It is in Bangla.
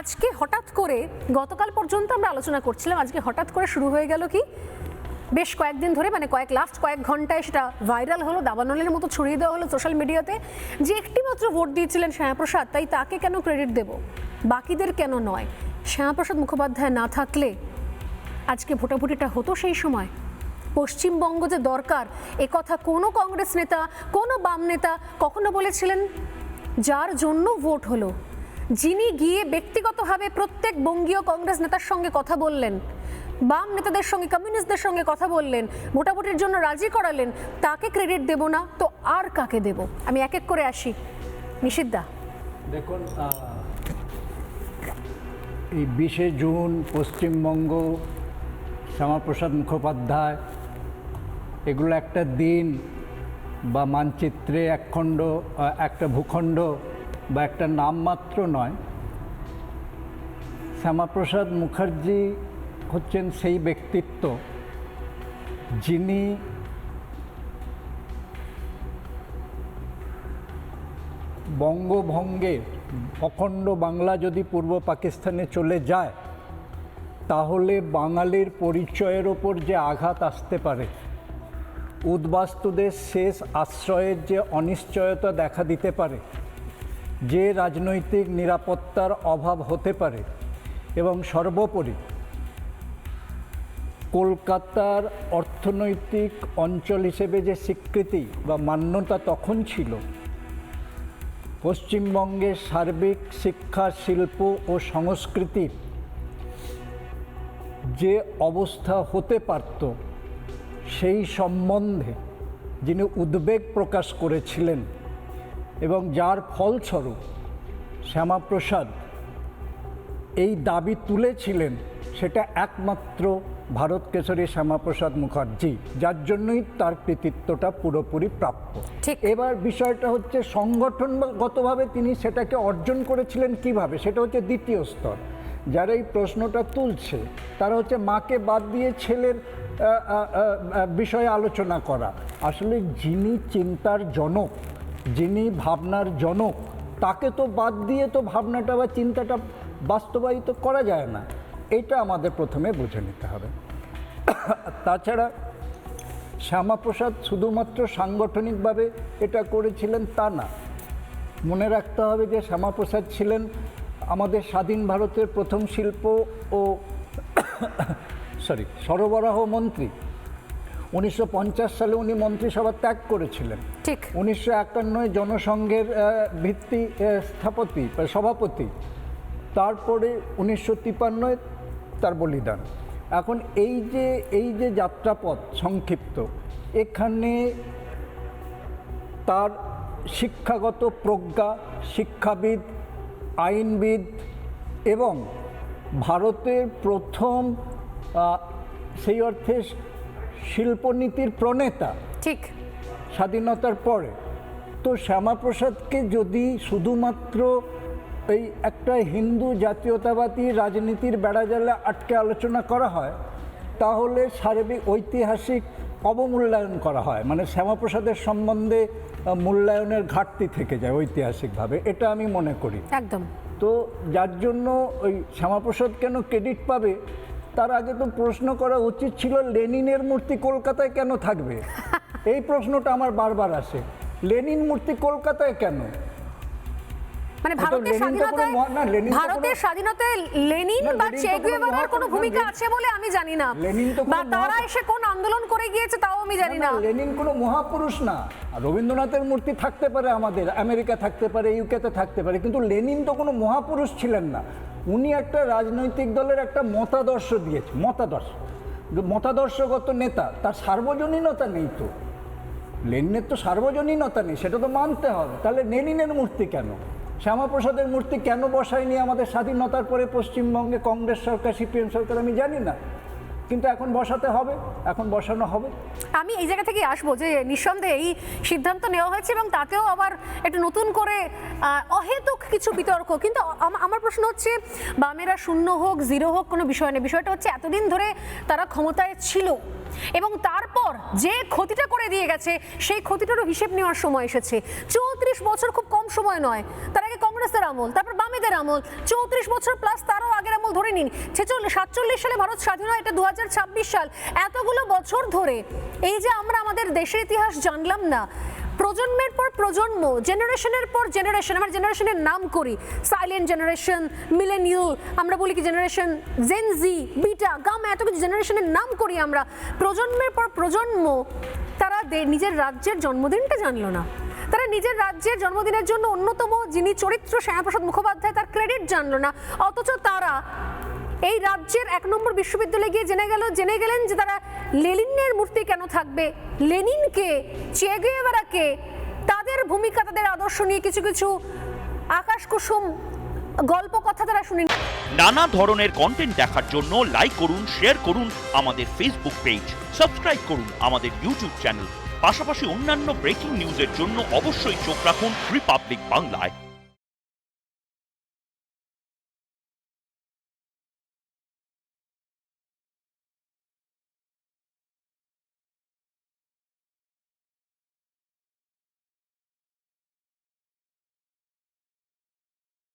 আজকে হঠাৎ করে গতকাল পর্যন্ত আমরা আলোচনা করছিলাম, আজকে হঠাৎ করে শুরু হয়ে গেল কি বেশ কয়েকদিন ধরে, মানে লাস্ট কয়েক ঘন্টায় সেটা ভাইরাল হলো, দাবানলের মতো ছড়িয়ে দেওয়া হলো সোশ্যাল মিডিয়াতে, যে একটিমাত্র ভোট দিয়েছিলেন শ্যামাপ্রসাদ, তাই তাকে কেন ক্রেডিট দেব, বাকিদের কেন নয়? শ্যামাপ্রসাদ মুখোপাধ্যায় না থাকলে আজকে ভোটাভুটিটা হতো সেই সময়? পশ্চিমবঙ্গ যে দরকার একথা কোনো কংগ্রেস নেতা, কোনো বাম নেতা কখনো বলেছিলেন? যার জন্য ভোট হলো, যিনি গিয়ে ব্যক্তিগতভাবে প্রত্যেক বঙ্গীয় কংগ্রেস নেতার সঙ্গে কথা বললেন, বাম নেতাদের সঙ্গে, কমিউনিস্টদের সঙ্গে কথা বললেন, ভোটাভুটির জন্য রাজি করালেন, তাকে ক্রেডিট দেব না তো আর কাকে দেব? আমি এক এক করে আসি। নিষিদ্ধা, দেখুন, এই 20শে জুন পশ্চিমবঙ্গ, শ্যামাপ্রসাদ মুখোপাধ্যায়, এগুলো একটা দিন বা মানচিত্রে একখণ্ড, একটা ভূখণ্ড বা একটা নামমাত্র নয়। শ্যামাপ্রসাদ মুখার্জি হচ্ছেন সেই ব্যক্তিত্ব যিনি বঙ্গভঙ্গের অখণ্ড বাংলা যদি পূর্ব পাকিস্তানে চলে যায় তাহলে বাঙালির পরিচয়ের ওপর যে আঘাত আসতে পারে, উদ্বাস্তুদের শেষ আশ্রয়ের যে অনিশ্চয়তা দেখা দিতে পারে, যে রাজনৈতিক নিরাপত্তার অভাব হতে পারে, এবং সর্বোপরি কলকাতার অর্থনৈতিক অঞ্চল হিসেবে যে স্বীকৃতি বা মান্যতা তখন ছিল, পশ্চিমবঙ্গের সার্বিক শিক্ষা, শিল্প ও সংস্কৃতির যে অবস্থা হতে পারত সেই সম্বন্ধে যিনি উদ্বেগ প্রকাশ করেছিলেন এবং যার ফলস্বরূপ শ্যামাপ্রসাদ এই দাবি তুলেছিলেন, সেটা একমাত্র ভারত কেশরী শ্যামাপ্রসাদ মুখার্জি, যার জন্যই তার কৃতিত্বটা পুরোপুরি প্রাপ্য। এবার বিষয়টা হচ্ছে সংগঠনগতভাবে তিনি সেটাকে অর্জন করেছিলেন কিভাবে, সেটা হচ্ছে দ্বিতীয় স্তর। যারা এই প্রশ্নটা তুলছে তারা হচ্ছে মাকে বাদ দিয়ে ছেলের বিষয়ে আলোচনা করা। আসলে যিনি চিন্তার জনক, যিনি ভাবনার জনক, তাকে তো বাদ দিয়ে তো ভাবনাটা বা চিন্তাটা বাস্তবায়িত করা যায় না। এটা আমাদের প্রথমে বুঝে নিতে হবে। তাছাড়া শ্যামাপ্রসাদ শুধুমাত্র সাংগঠনিকভাবে এটা করেছিলেন তা না। মনে রাখতে হবে যে শ্যামাপ্রসাদ ছিলেন আমাদের স্বাধীন ভারতের প্রথম শিল্প ও সরবরাহ মন্ত্রী। 1950 সালে উনি মন্ত্রিসভা ত্যাগ করেছিলেন। ঠিক 1951 জনসংঘের ভিত্তি স্থপতি সভাপতি, তারপরে 1953 তার বলিদান। এখন এই যে যাত্রাপথ সংক্ষিপ্ত, এখানে তার শিক্ষাগত প্রজ্ঞা, শিক্ষাবিদ, আইনবিদ এবং ভারতের প্রথম সেই অর্থে শিল্পনীতির প্রণেতা, ঠিক স্বাধীনতার পরে। তো শ্যামাপ্রসাদকে যদি শুধুমাত্র এই একটা হিন্দু জাতীয়তাবাদী রাজনীতির বেড়াজালে আটকে আলোচনা করা হয়, তাহলে সার্বিক ঐতিহাসিক অবমূল্যায়ন করা হয়, মানে শ্যামাপ্রসাদের সম্বন্ধে মূল্যায়নের ঘাটতি থেকে যায় ঐতিহাসিকভাবে, এটা আমি মনে করি একদম। তো যার জন্য ওই শ্যামাপ্রসাদ কেন ক্রেডিট পাবে, তার আগে তো প্রশ্ন করা উচিত ছিল লেনিনের মূর্তি কলকাতায় কেন থাকবে। এই প্রশ্নটা আমার বারবার আসে, লেনিন মূর্তি কলকাতায় কেন? মানে ভারতের স্বাধীনতায় লেনিন বা চে গুয়েভারার কোনো ভূমিকা আছে বলে আমি জানি না, বা তারা এসে কোন আন্দোলন করে গিয়েছে তাও আমি জানি না। লেনিন কোনো মহাপুরুষ না। রবীন্দ্রনাথের মূর্তি থাকতে পারে আমাদের, আমেরিকা থাকতে পারে, ইউকেতে থাকতে পারে, কিন্তু লেনিন তো কোনো মহাপুরুষ ছিলেন না। উনি একটা রাজনৈতিক দলের একটা মতাদর্শ দিয়েছে, মতাদর্শগত নেতা, তার সার্বজনীনতা নেই। তো লেনিনের তো সার্বজনীনতা নেই, সেটা তো মানতে হবে। তাহলে লেনিনের মূর্তি কেন, শ্যামাপ্রসাদের মূর্তি কেন বসায়নি আমাদের স্বাধীনতার পরে পশ্চিমবঙ্গে কংগ্রেস সরকার, সিপিএম সরকার, আমি জানি না, কিন্তু এখন বসাতে হবে, এখন বসানো হবে। আমি এই জায়গা থেকে আসবো যে নিঃসন্দেহে এই সিদ্ধান্ত নেওয়া হয়েছে এবং তাতেও আবার একটু নতুন করে অহেতুক কিছু বিতর্ক। কিন্তু আমার প্রশ্ন হচ্ছে, বামেরা শূন্য হোক জিরো হোক কোনো বিষয় নেই, বিষয়টা হচ্ছে এতদিন ধরে তারা ক্ষমতায় ছিল এবং তারপর যে ক্ষতিটা করে দিয়ে গেছে সেই ক্ষতিটারও হিসেব নেওয়ার সময় এসেছে। 34 বছর খুব কম সময় নয়। তার আগে কংগ্রেস কংগ্রেসের আমল, তারপর বামেদের আমল, 34 বছর প্লাস তারও আগের আমল ধরে নিন, 47 সালে ভারত স্বাধীন হয়, এটা 2026 সাল। এতগুলো বছর ধরে এই যে আমরা আমাদের দেশের ইতিহাস জানলাম না, প্রজন্মের পর প্রজন্ম, জেনারেশনের পর জেনারেশন, আমরা জেনারেশনের নাম করি সাইলেন্ট জেনারেশন, মিলেনিয়াল, আমরা বলি কি জেনারেশন জেন জি, বিটা, গামা, এত কিছু জেনারেশনের নাম করি আমরা। প্রজন্মের পর প্রজন্ম তারা নিজের রাজ্যের জন্মদিনটা জানলো না, তারা নিজের রাজ্যের জন্মদিনের জন্য অন্যতম যিনি চরিত্র শ্যামাপ্রসাদ মুখোপাধ্যায় তার ক্রেডিট জানলো না, অথচ তারা এই রাজ্যের 1 নম্বর বিশ্ববিদ্যালয়ে গিয়ে জেনে গেলেন যে তারা লেনিনের মূর্তি কেন থাকবে, লেনিনকে, চে গুয়েভারাকে, তাদের ভূমিকা, তাদের আদর্শ নিয়ে কিছু কিছু আকাশ কুসুম গল্প কথা তারা শুনে। নানা ধরনের কন্টেন্ট দেখার জন্য লাইক করুন, শেয়ার করুন আমাদের ফেসবুক পেজ, সাবস্ক্রাইব করুন আমাদের ইউটিউব চ্যানেল। পাশাপাশি অন্যান্য ব্রেকিং নিউজের জন্য অবশ্যই চোখ রাখুন রিপাবলিক বাংলায়।